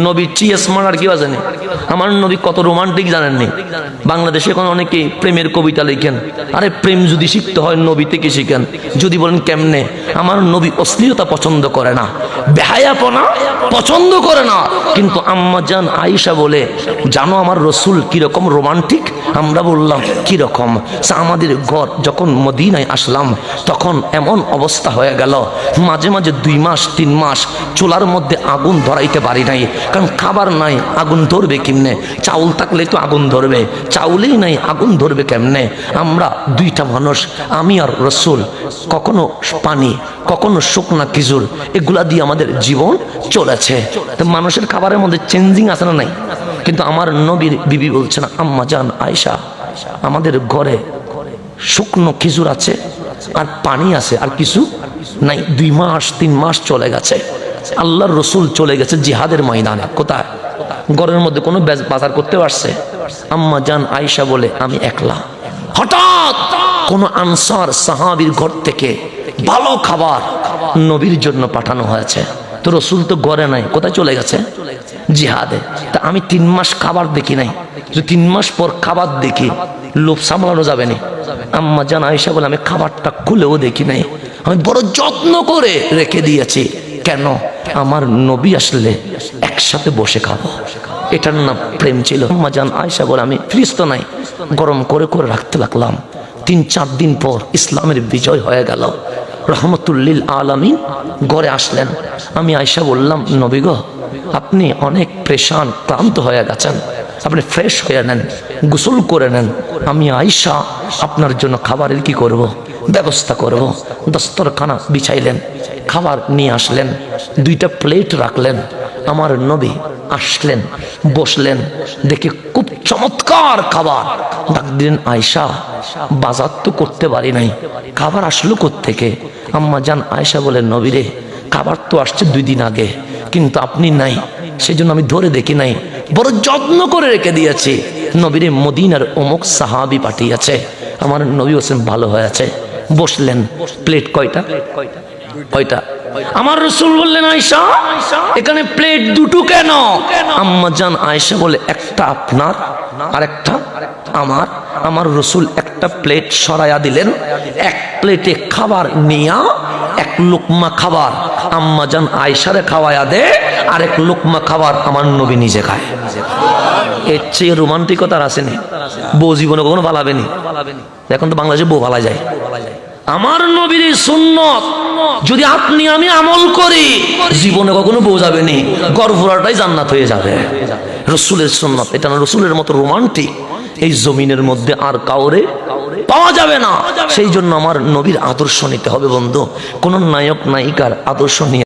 নবী স্মার্ট আর কেউ জানে? আমার নবী কত রোমান্টিক জানেননি? বাংলাদেশে এখন অনেকে প্রেমের কবিতা লিখেন। আরে প্রেম যদি শিখতে হয় নবী থেকে শিখেন। যদি বলেন কেমনে, আমার নবী অশ্লীলতা পছন্দ করে না, বেহায়াপনা পছন্দ করে না। কিন্তু আম্মা জান আয়েশা বলে, জানো আমার রসুল কিরকম রোমান্টিক? আমরা বললাম কিরকম? আমাদের ঘর যখন মদিনায় আসলাম তখন এমন অবস্থা হয়ে গেল, মাঝে মাঝে 2 মাস 3 মাস চুলার মধ্যে আগুন ধরাইতে পারি নাই, কারণ খাবার নাই, আগুন ধরবে কেমনে? চাউল থাকলে তো আগুন ধরবে, চাউলেই নাই, আগুন ধরবে কেমনে? আমরা 2টা মানুষ, আমি আর রসুল, কখনো পানি কখনো শুকনা খেজুর, এগুলা দিয়ে আমাদের জীবন চলেছে। তো মানুষের খাবারের মধ্যে চেঞ্জিং আছে না নাই? কিন্তু আমার নবীর বিবি বলছেন, আম্মা জান আয়েশা, আমাদের ঘরে শুকনো খেজুর আছে আর পানি আছে, আর কিছু নাই। 2 মাস 3 মাস চলে গেছে। আল্লাহর রসুল চলে গেছে জিহাদের ময়দানে। কোথায়? ঘরের মধ্যে কোনো বাজার করতে পারছে? আম্মা জান আয়েশা বলে, আমি একলা। হঠাৎ কোন আনসার সাহাবীর ঘর থেকে ভালো খাবার নবীর জন্য পাঠানো হয়েছে। তো রসুল তো ঘরে নাই, কোথায় চলে গেছে? জিহাদে। তা আমি 3 মাস খাবার দেখি নাই, 3 মাস পর খাবার দেখি, লোভ সামলানো যাবে না। আম্মা জান আয়েশা বলে, আমি খাবারটা খুলেও দেখি নাই, আমি বড় যত্ন করে রেখে দিয়েছি। কেন? আমার নবী আসলে একসাথে বসে খাবো। এটার নাম প্রেম ছিল। আম্মা জান আয়েশা বলে, আমি ফ্রিজ তো নাই, গরম করে করে রাখতে লাগলাম। 3-4 দিন পর ইসলামের বিজয় হয়ে গেল। রহমতুল্লিল আলামিন ঘরে আসলেন। আমি আয়েশা বললাম, নবী গো, আপনি অনেক পেরেশান ক্লান্ত হয়ে গেছেন, আপনি ফ্রেশ হয়ে নেন, গোসল করে নেন। আমি আয়েশা আপনার জন্য খাবারের কি করব, ব্যবস্থা করব। দস্তরখানা বিছাইলেন, খাবার নিয়ে আসলেন, 2টা প্লেট রাখলেন। আমার নবী আসলেন, বসলেন, দেখে খুব চমৎকার খাবার। ডাক দিলেন, আয়েশা, বাজার তো করতে পারি নাই, খাবার আসলো কোত্থেকে? আম্মা জান আয়েশা বলেন, নবী রে, খাবার তো আসছে 2 দিন আগে, কিন্তু আপনি নাই, সেজন্য আমি ধরে দেখি নাই, বড় যত্ন করে রেখে দিয়েছি। নবীরে মদিনার অমুক সাহাবী পাঠিয়েছে। আমার নবী হোসেন ভালো হয়েছে। বসলেন, প্লেট কয়টা? কয়টা? আমার রসুল বললেন, আয়েশা, এখানে প্লেট 2টো কেন? আম্মা জান আয়েশা বলে, একটা আপনার আর একটা আমার। আমার রসুল একটা প্লেট সরাইয়া দিলেন, 1 প্লেটে খাবার নিয়া 1 লোকমা খাবার আম্মা জান আয়েশারে খাওয়াইয়া দে, আর 1 লোকমা খাবার আমার নবী নিজে খায়। এর চেয়ে রোমান্টিকতা আসেনি। বউ জীবনে কখনো পালাবেনি। এখন তো বাংলাদেশে বউ পালা যায়। আমার নবীর সুন্নত যদি আপনি আমি আমল করি, জীবনে কখনো বউ যাবেনি, গর্ভরাটাই জান্নাত হয়ে যাবে। রসুলের সুন্নত এটা না। রসুলের মতো রোমান্টিক এই জমিনের মধ্যে আর কাউরে পাওয়া যাবে না। সেই জন্য আমার নবীর আদর্শ নিতে হবে বন্ধু। কোন নায়ক নায়িকার আদর্শ নিয়ে